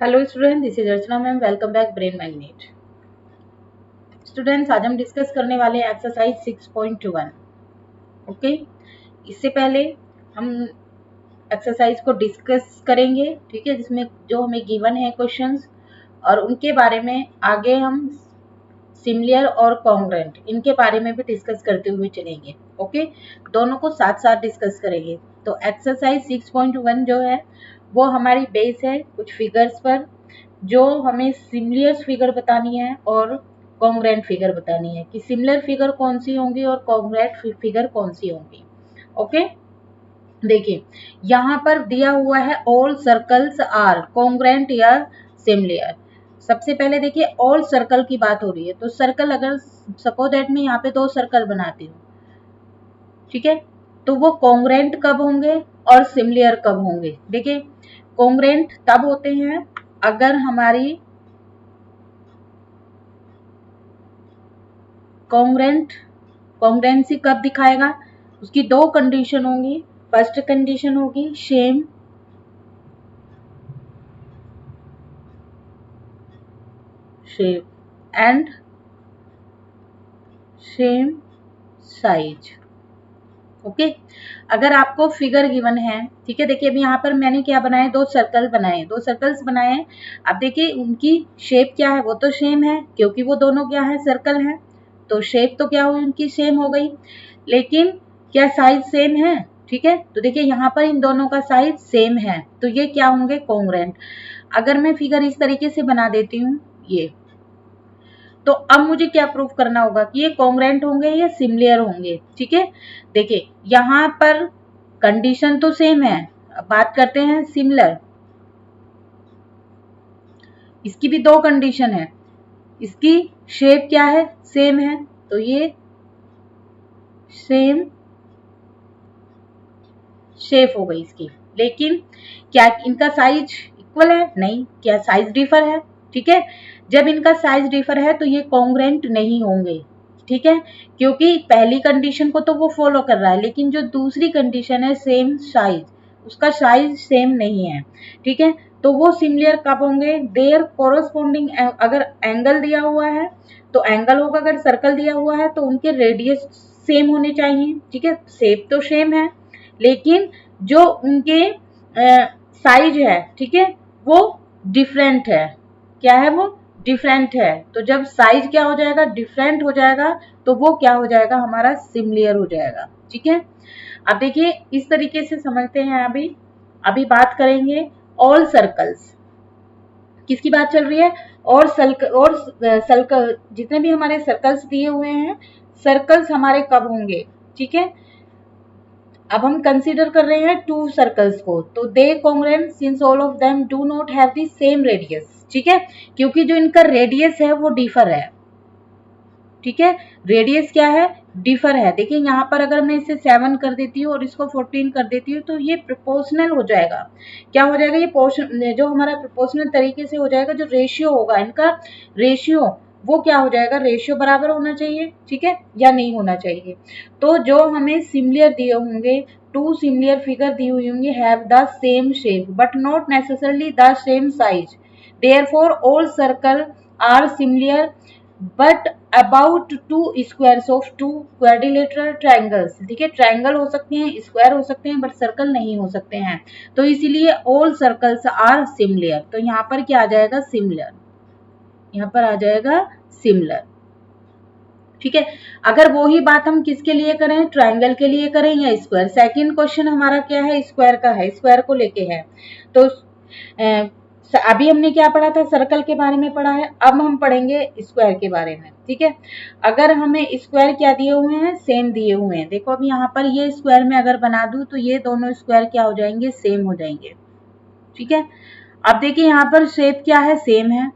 Hello student, this is Archana ma'am. Welcome back brain magnet. Students, आज हम discuss करने वाले हैं एक्सरसाइज 6.1। ओके, इससे पहले हम एक्सरसाइज को डिस्कस करेंगे, ठीक है, जिसमें जो हमें गिवन है क्वेश्चंस और उनके बारे में आगे हम सिमिलर और कॉन्ग्रुएंट इनके बारे में भी डिस्कस करते हुए चलेंगे। ओके, दोनों को साथ साथ डिस्कस करेंगे। तो एक्सरसाइज 6.1 जो है वो हमारी बेस है कुछ फिगर्स पर, जो हमें सिमिलर फिगर बतानी है और कॉन्ग्रुएंट फिगर बतानी है कि सिमिलर फिगर कौन सी होंगी और कॉन्ग्रुएंट फिगर कौन सी होंगी। ओके, देखिए यहाँ पर दिया हुआ है ऑल सर्कल्स आर कॉन्ग्रुएंट या सिमिलर। सबसे पहले देखिए ऑल सर्कल की बात हो रही है, तो सर्कल अगर सपोज दैट मैं यहाँ पे दो सर्कल बनाती हूँ, ठीक है, तो वो कॉन्ग्रुएंट कब होंगे और सिमिलर कब होंगे। देखिए कॉन्ग्रुएंट तब होते हैं अगर हमारी कॉन्ग्रुएंसी कब दिखाएगा, उसकी दो कंडीशन होंगी। फर्स्ट कंडीशन होगी same shape and same size. Okay, अगर आपको फिगर गिवन है, ठीक है, देखिए अभी यहाँ पर मैंने क्या बनाए, दो सर्कल्स बनाए। अब देखिए उनकी शेप क्या है, वो तो सेम है क्योंकि वो दोनों क्या है, सर्कल है, तो शेप तो क्या हुई उनकी सेम हो गई, लेकिन क्या साइज सेम है। ठीक है, तो देखिए यहाँ पर इन दोनों का साइज सेम है, तो ये क्या होंगे, कॉन्ग्रुएंट। अगर मैं फिगर इस तरीके से बना देती हूँ ये, तो अब मुझे क्या प्रूफ करना होगा कि ये कॉन्ग्रुएंट होंगे या सिमिलर होंगे। ठीक है, देखिए यहाँ पर कंडीशन तो सेम है, अब बात करते हैं सिमिलर। इसकी भी दो कंडीशन है, इसकी शेप क्या है, सेम है, तो ये सेम शेप हो गई इसकी, लेकिन क्या इनका साइज इक्वल है, नहीं, क्या साइज डिफर है। ठीक है, जब इनका साइज डिफर है तो ये कॉन्ग्रुएंट नहीं होंगे। ठीक है, क्योंकि पहली कंडीशन को तो वो फॉलो कर रहा है, लेकिन जो दूसरी कंडीशन है सेम साइज, उसका साइज सेम नहीं है। ठीक है, तो वो सिमिलर कब होंगे, देयर कोरोस्पोंडिंग, अगर एंगल दिया हुआ है तो एंगल होगा, अगर सर्कल दिया हुआ है तो उनके रेडियस सेम होने चाहिए। ठीक है, शेप तो सेम है, लेकिन जो उनके साइज है, ठीक है, वो डिफरेंट है। क्या है, वो डिफरेंट है। तो जब साइज क्या हो जाएगा, डिफरेंट हो जाएगा, तो वो क्या हो जाएगा, हमारा सिमिलर हो जाएगा। ठीक है, अब देखिए इस तरीके से समझते हैं। अभी अभी बात करेंगे ऑल सर्कल्स। किसकी बात चल रही है, और सर्कल, जितने भी हमारे सर्कल्स दिए हुए हैं, सर्कल्स हमारे कब होंगे। ठीक है, अब हम कंसीडर कर रहे हैं टू सर्कल्स को, तो they congruent since all of them do not have the same radius. ठीक है, क्योंकि जो इनका रेडियस है वो डिफर है। ठीक है, रेडियस क्या है, डिफर है। देखिए यहाँ पर अगर मैं इसे 7 कर देती हूँ और इसको 14 कर देती हूँ, तो ये प्रोपोर्शनल हो जाएगा। क्या हो जाएगा, ये पोर्शन जो हमारा प्रोपोर्शनल तरीके से हो जाएगा, जो रेशियो होगा इनका, रेशियो वो क्या हो जाएगा, रेशियो बराबर होना चाहिए। ठीक है, या नहीं होना चाहिए। तो जो हमें सिमिलर दिए होंगे, टू सिमिलर फिगर दी हुई होंगी, have the same shape but not necessarily the same size, therefore all circle are similar but about two squares of two quadrilateral triangles. ठीक है, ट्राइंगल हो सकते हैं, स्क्वायर हो सकते हैं, बट सर्कल नहीं हो सकते हैं, तो इसीलिए ऑल सर्कल्स आर सिमिलर। तो यहाँ पर क्या आ जाएगा, सिमिलर, यहाँ पर आ जाएगा सिमिलर। ठीक है, अगर वो ही बात हम किसके लिए करें, ट्राइंगल के लिए करें या स्क्वायर। सेकंड क्वेश्चन हमारा क्या है, स्क्वायर का है, स्क्वायर को लेके है। तो अभी हमने क्या पढ़ा था, सर्कल के बारे में पढ़ा है, अब हम पढ़ेंगे स्क्वायर के बारे में। ठीक है, अगर हमें स्क्वायर क्या दिए हुए हैं, सेम दिए हुए हैं। देखो अब यहाँ पर ये स्क्वायर में अगर बना दूं तो ये दोनों स्क्वायर क्या हो जाएंगे, सेम हो जाएंगे। ठीक है, अब देखिए यहाँ पर शेप क्या है, सेम है।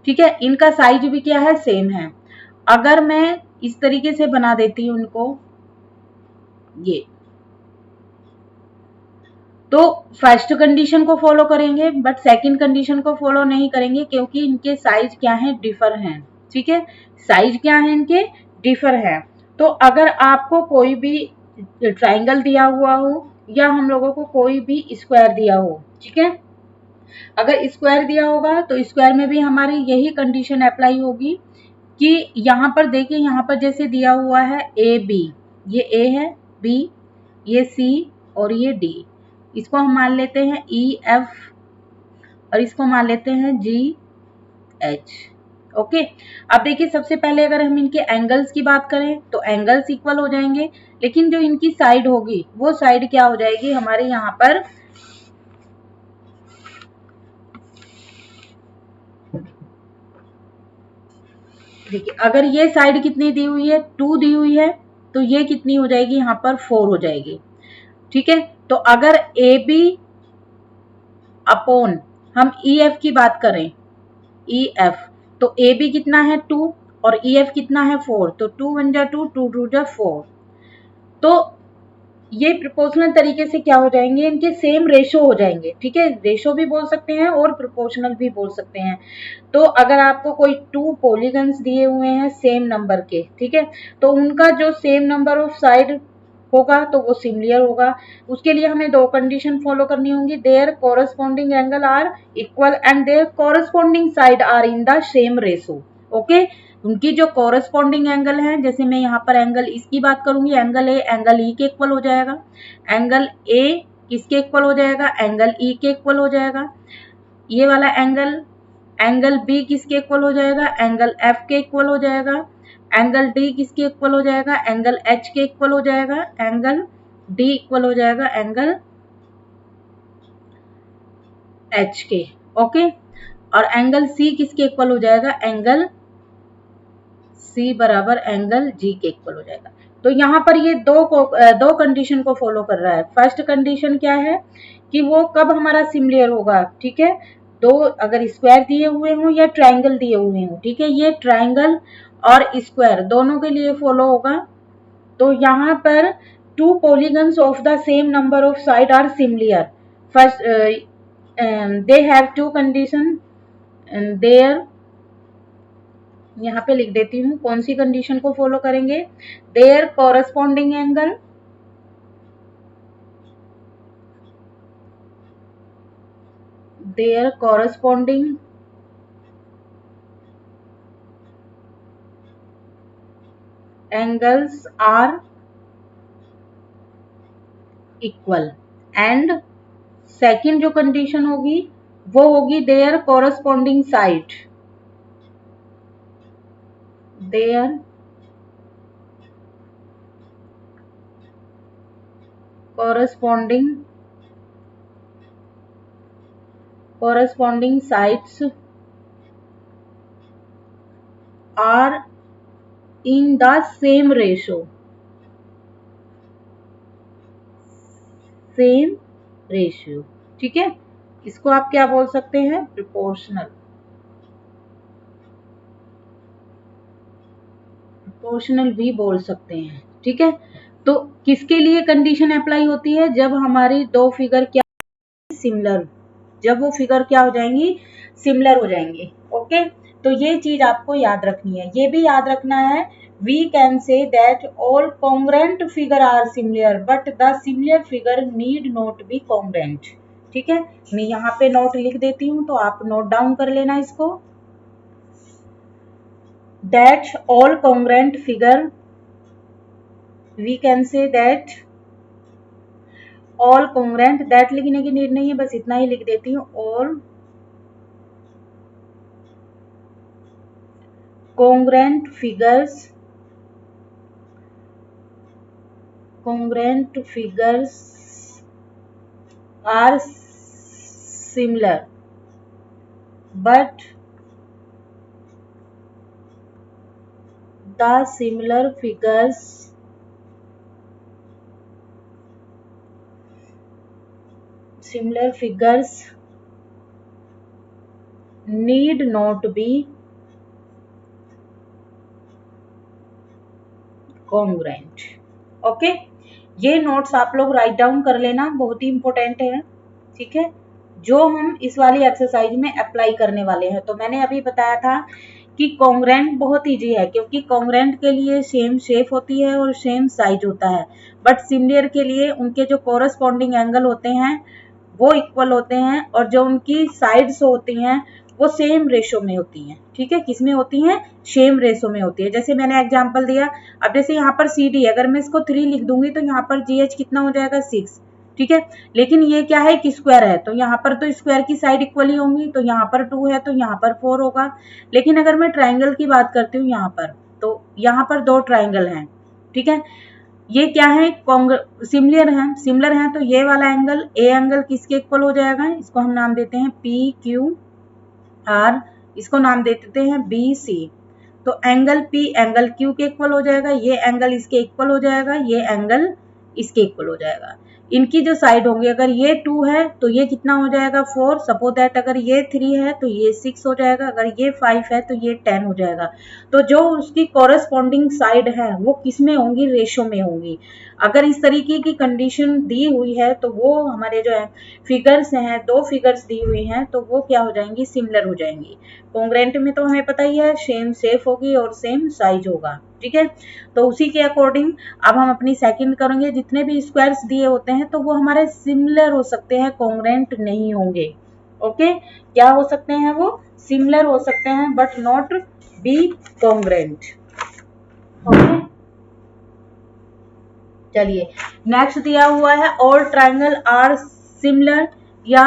ठीक है, इनका साइज भी क्या है, सेम है। अगर मैं इस तरीके से बना देती हूँ इनको, ये, तो फर्स्ट कंडीशन को फॉलो करेंगे बट सेकंड कंडीशन को फॉलो नहीं करेंगे, क्योंकि इनके साइज क्या है, डिफर हैं। ठीक है, साइज क्या है इनके, डिफर है। तो अगर आपको कोई भी ट्राइंगल दिया हुआ हो या हम लोगों को कोई भी स्क्वायर दिया हो, ठीक है, अगर स्क्वायर दिया होगा तो स्क्वायर में भी हमारी यही कंडीशन अप्लाई होगी कि यहाँ पर देखिए, यहाँ पर जैसे दिया हुआ है ए बी, ये ए है, बी, ये सी और ये डी, इसको हम मान लेते हैं ई एफ और इसको मान लेते हैं जी एच। ओके, अब देखिए सबसे पहले अगर हम इनके एंगल्स की बात करें तो एंगल्स इक्वल हो जाएंगे, लेकिन जो इनकी साइड होगी वो साइड क्या हो जाएगी हमारे यहाँ पर, देखिए अगर ये साइड कितनी दी हुई है, 2 दी हुई है, तो ये कितनी हो जाएगी यहाँ पर 4 हो जाएगी। ठीक है, तो अगर ए बी अपॉन हम ई एफ की बात करें, ई एफ, तो ए बी कितना है 2 और ई एफ कितना है 4, तो 2 1 जा 2, 2 2 जा 4, तो ये प्रोपोर्शनल तरीके से क्या हो जाएंगे, इनके सेम रेशो हो जाएंगे। ठीक है, रेशो भी बोल सकते हैं और प्रोपोर्शनल भी बोल सकते हैं। तो अगर आपको कोई 2 पॉलीगन्स दिए हुए हैं सेम नंबर के, ठीक है, तो उनका जो सेम नंबर ऑफ साइड होगा तो वो सिमिलर होगा। उसके लिए हमें 2 कंडीशन फॉलो करनी होंगी, their corresponding angle are equal and their corresponding side are in the same ratio. Okay, उनकी जो कॉरस्पॉन्डिंग एंगल है, जैसे मैं यहाँ पर एंगल इसकी बात करूंगी, एंगल ए एंगल ई के इक्वल हो जाएगा, एंगल ए किसके इक्वल हो जाएगा, एंगल ई के इक्वल हो जाएगा। ये वाला एंगल, एंगल बी किसके इक्वल हो जाएगा, एंगल एफ के इक्वल हो जाएगा। एंगल डी किसके इक्वल हो जाएगा, एंगल एच के इक्वल हो जाएगा। एंगल डी इक्वल हो जाएगा एंगल एच के। ओके, और एंगल सी किसके इक्वल हो जाएगा, एंगल सी बराबर एंगल जी के इक्वल हो जाएगा। तो यहाँ पर ये दो कंडीशन को फॉलो कर रहा है। फर्स्ट कंडीशन क्या है कि वो कब हमारा सिमिलर होगा, ठीक है, दो अगर स्क्वायर दिए हुए हों या ट्रायंगल दिए हुए हों, ठीक है, ये ट्रायंगल और स्क्वायर दोनों के लिए फॉलो होगा। तो यहाँ पर 2 polygons of the same number of side are similar. First, they have 2 condition and there, यहाँ पे लिख देती हूँ कौन सी कंडीशन को फॉलो करेंगे, their corresponding angle, their corresponding angles are equal, and second जो कंडीशन होगी वो होगी their corresponding side, their corresponding sides are in the same ratio, same ratio. ठीक है, इसको आप क्या बोल सकते हैं, प्रोपोर्शनल, प्रोपोर्शनल भी बोल सकते हैं। ठीक है, तो किसके लिए कंडीशन अप्लाई होती है, जब हमारी दो फिगर क्या सिमिलर, जब वो फिगर क्या हो जाएंगी, सिमिलर हो जाएंगी। ओके, तो ये चीज आपको याद रखनी है। ये भी याद रखना है, we can say that all congruent figure are similar but the similar figure need not be congruent। ठीक है, मैं यहाँ पे नोट लिख देती हूँ तो आप नोट डाउन कर लेना इसको, that all congruent figure, we can say that all congruent, that लिखने की नीड नहीं है, बस इतना ही लिख देती हूँ, all congruent figures are similar but the similar figures need not be congruent। Okay, ये नोट्स आप लोग राइट डाउन कर लेना, बहुत ही इंपॉर्टेंट है। ठीक है, जो हम इस वाली एक्सरसाइज में अप्लाई करने वाले हैं। तो मैंने अभी बताया था कि कॉन्ग्रेंट बहुत इजी है, क्योंकि कॉन्ग्रेंट के लिए सेम शेप होती है और सेम साइज होता है, बट सिमिलर के लिए उनके जो कॉरस्पॉन्डिंग एंगल होते हैं वो इक्वल होते हैं और जो उनकी साइड्स होती हैं वो सेम रेशो में होती हैं। ठीक है, किस में होती हैं? सेम रेशो में होती है। जैसे मैंने एग्जांपल दिया, अब जैसे यहाँ पर CD, अगर मैं इसको 3 लिख दूंगी तो यहाँ पर GH कितना हो जाएगा? 6। ठीक है, लेकिन ये क्या है? कि स्क्वायर है, तो यहाँ पर तो स्क्वायर की साइड इक्वल ही होंगी, तो यहाँ पर 2 है तो यहाँ पर 4 होगा। लेकिन अगर मैं ट्राइंगल की बात करती हूँ यहाँ पर, तो यहाँ पर 2 ट्राइंगल हैं। ठीक है, ये क्या है? सिमिलर है, तो ये वाला एंगल, ए एंगल किसके इक्वल हो जाएगा? इसको हम नाम देते हैं PQR, इसको नाम दे देते हैं BC। तो एंगल P एंगल Q के इक्वल हो जाएगा, ये एंगल इसके इक्वल हो जाएगा, ये एंगल इसके इक्वल हो जाएगा। इनकी जो साइड होंगी, अगर ये 2 है तो ये कितना हो जाएगा? 4। सपोज दैट अगर ये 3 है तो ये 6 हो जाएगा, अगर ये 5 है तो ये 10 हो जाएगा। तो जो उसकी कॉरेस्पॉन्डिंग साइड है वो किस में होंगी? रेशो में होंगी। अगर इस तरीके की कंडीशन दी हुई है तो वो हमारे जो है फिगर्स हैं, 2 फिगर्स दी हुई हैं, तो वो क्या हो जाएंगी? सिमिलर हो जाएंगी। कॉन्ग्रेंट में तो हमें पता ही है सेम शेप होगी और सेम साइज होगा। ठीक है, तो उसी के अकॉर्डिंग अब हम अपनी सेकंड करेंगे। जितने भी स्क्वायर्स दिए होते हैं तो वो हमारे सिमिलर हो सकते हैं, कॉन्ग्रेंट नहीं होंगे। ओके, क्या हो सकते हैं? वो सिमिलर हो सकते हैं but not be congruent. Okay, चलिए नेक्स्ट दिया हुआ है ऑल ट्राइंगल आर सिमिलर या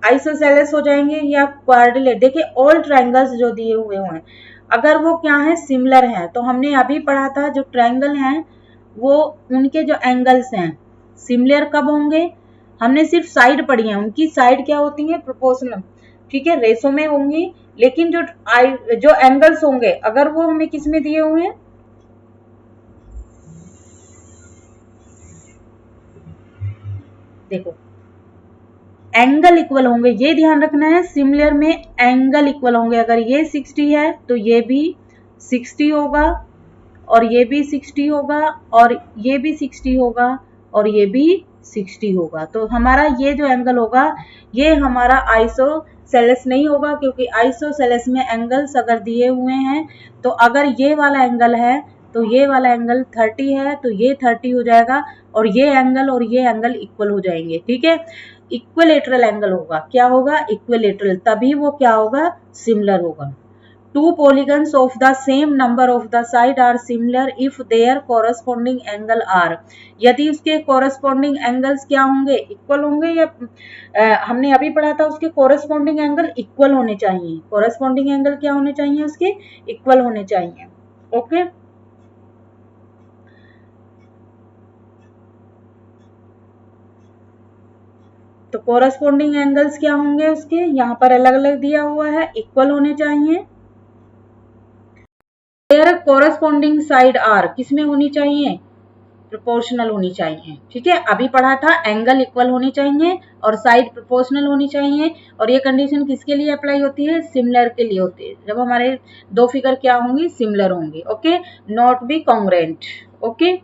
आइसोसेलेस हो जाएंगे या क्वाड्रिलेट। देखिए ऑल ट्राइंगल्स जो दिए हुए हैं अगर वो क्या है? सिमिलर है, तो हमने अभी पढ़ा था जो ट्राइंगल हैं वो उनके जो एंगल्स हैं सिमिलर कब होंगे? हमने सिर्फ साइड पढ़ी है, उनकी साइड क्या होती है? प्रोपोर्शनल। ठीक है, रेशो में होंगी। लेकिन जो एंगल्स होंगे अगर वो हमें किस में दिए हुए हैं? देखो एंगल इक्वल होंगे, ये ध्यान रखना है। सिमिलर में एंगल इक्वल होंगे, अगर ये 60 है तो ये भी 60 होगा और ये भी 60 होगा और ये भी 60 होगा और ये भी 60 होगा। तो हमारा ये जो एंगल होगा ये हमारा आइसोसेलेस नहीं होगा, क्योंकि आइसोसेलेस में एंगल्स अगर दिए हुए हैं तो अगर ये वाला एंगल है तो ये वाला एंगल 30 है तो ये 30 हो जाएगा और ये एंगल इक्वल हो जाएंगे। ठीक है, इक्विलेटरल एंगल होगा। क्या होगा? इक्विलेटरल, तभी वो क्या होगा? सिमिलर होगा। Two polygons of the same number of the side are similar if their corresponding angle are। यदि उसके corresponding angles क्या होंगे? इक्वल होंगे या हमने अभी पढ़ा था उसके corresponding angle इक्वल होने चाहिए। corresponding angle क्या होने चाहिए? उसके इक्वल होने चाहिए। ओके, तो corresponding angles क्या होंगे उसके? यहाँ पर अलग अलग दिया हुआ है, इक्वल होने चाहिए। देयर कोरस्पॉन्डिंग साइड आर किस में होनी चाहिए? प्रोपोर्शनल होनी चाहिए। ठीक है, अभी पढ़ा था एंगल इक्वल होनी चाहिए और साइड प्रोपोर्शनल होनी चाहिए। और ये कंडीशन किसके लिए अप्लाई होती है? सिमिलर के लिए होती है, जब हमारे 2 फिगर क्या होंगी? सिमिलर होंगी। Okay, not be congruent. Okay,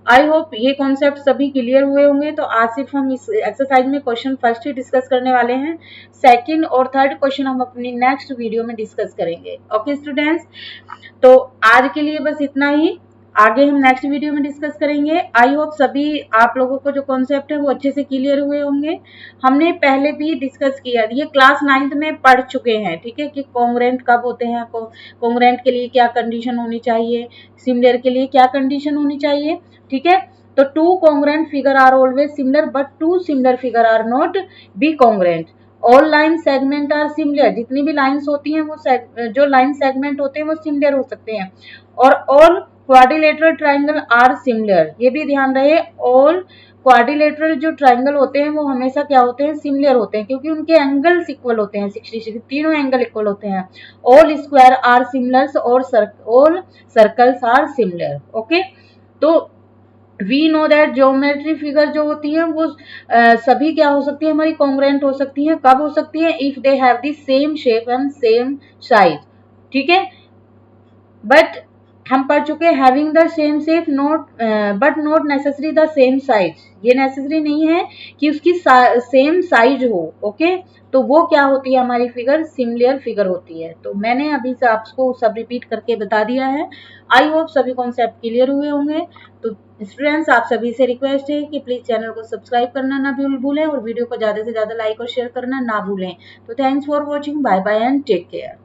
I hope ये कॉन्सेप्ट सभी क्लियर हुए होंगे। तो आज सिर्फ हम इस एक्सरसाइज में क्वेश्चन फर्स्ट ही डिस्कस करने वाले हैं, सेकंड और थर्ड क्वेश्चन हम अपनी नेक्स्ट वीडियो में डिस्कस करेंगे। ओके स्टूडेंट्स, तो आज के लिए बस इतना ही, आगे हम नेक्स्ट वीडियो में डिस्कस करेंगे। आई होप सभी आप लोगों को जो कॉन्सेप्ट है वो अच्छे से क्लियर हुए होंगे। हमने पहले भी डिस्कस किया, ये क्लास 9th में पढ़ चुके हैं। ठीक है, कि कॉन्ग्रेंट कब होते हैं, कॉन्ग्रेंट के लिए क्या कंडीशन होनी चाहिए, सिमिलर के लिए क्या कंडीशन होनी चाहिए। ठीक है, तो 2 congruent figure are always similar but 2 similar figure are not be congruent। All line segment are similar, जितनी भी लाइंस होती हैं वो जो लाइन सेगमेंट होते हैं वो सिमिलर हो सकते हैं। और all quadrilateral triangle are similar, ये भी ध्यान रहे, ऑल क्वाड्रिलेटरल जो ट्राइंगल होते हैं वो हमेशा क्या होते हैं? सिमिलर होते हैं, क्योंकि उनके एंगल्स इक्वल होते हैं, 60 तीनों एंगल इक्वल होते हैं। ऑल स्क्वायर आर सिमिलर और all circles are similar. Okay, तो we know that geometry figure जो होती है वो सभी क्या हो सकती है? हमारी कॉन्ग्रेंट हो सकती है। कब हो सकती है? If they have the same shape and same size. ठीक है, बट हम पढ़ चुके having the same shape not but not necessary the same size. ये नेसेसरी नहीं है कि उसकी सेम साइज हो। ओके, तो वो क्या होती है हमारी फिगर, सिमिलर फिगर होती है। तो मैंने अभी से आपको सब रिपीट करके बता दिया है। आई होप सभी कॉन्सेप्ट क्लियर हुए होंगे। तो स्टूडेंट्स, आप सभी से रिक्वेस्ट है कि प्लीज चैनल को सब्सक्राइब करना ना भूलें और वीडियो को ज्यादा से ज्यादा लाइक और शेयर करना ना भूलें। तो thanks for watching, bye bye and take care.